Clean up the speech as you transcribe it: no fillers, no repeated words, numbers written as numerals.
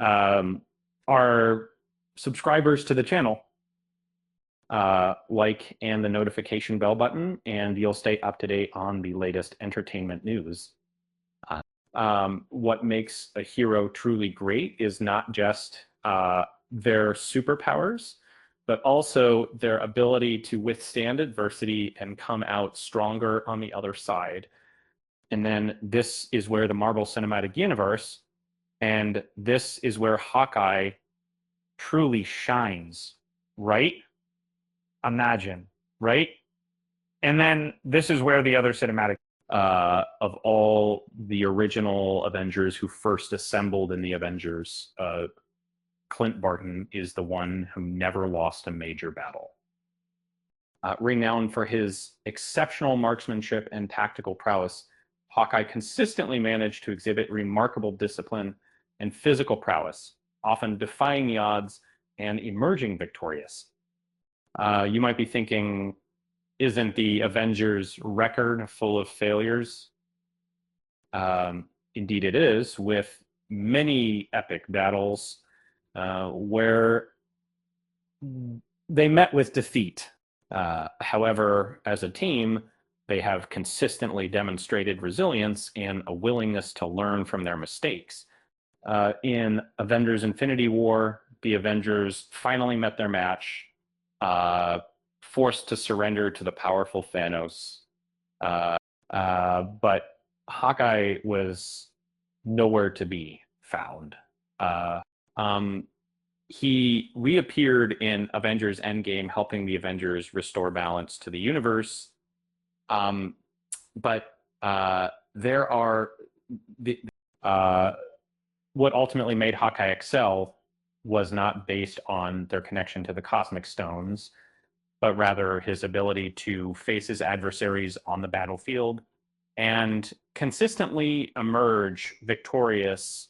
Our subscribers to the channel, like and the notification bell button, and you'll stay up to date on the latest entertainment news. What makes a hero truly great is not just their superpowers, but also their ability to withstand adversity and come out stronger on the other side. And then this is where the Marvel Cinematic Universe, and this is where Hawkeye truly shines, right? Imagine, right? And then this is where the other cinematic of all the original Avengers who first assembled in the Avengers, Clint Barton is the one who never lost a major battle. Renowned for his exceptional marksmanship and tactical prowess, Hawkeye consistently managed to exhibit remarkable discipline and physical prowess, often defying the odds and emerging victorious. You might be thinking, isn't the Avengers record full of failures? Indeed it is, with many epic battles where they met with defeat. However, as a team, they have consistently demonstrated resilience and a willingness to learn from their mistakes. In Avengers Infinity War, the Avengers finally met their match, forced to surrender to the powerful Thanos. But Hawkeye was nowhere to be found. He reappeared in Avengers Endgame, helping the Avengers restore balance to the universe. But there are what ultimately made Hawkeye excel was not based on their connection to the Cosmic Stones, but rather his ability to face his adversaries on the battlefield and consistently emerge victorious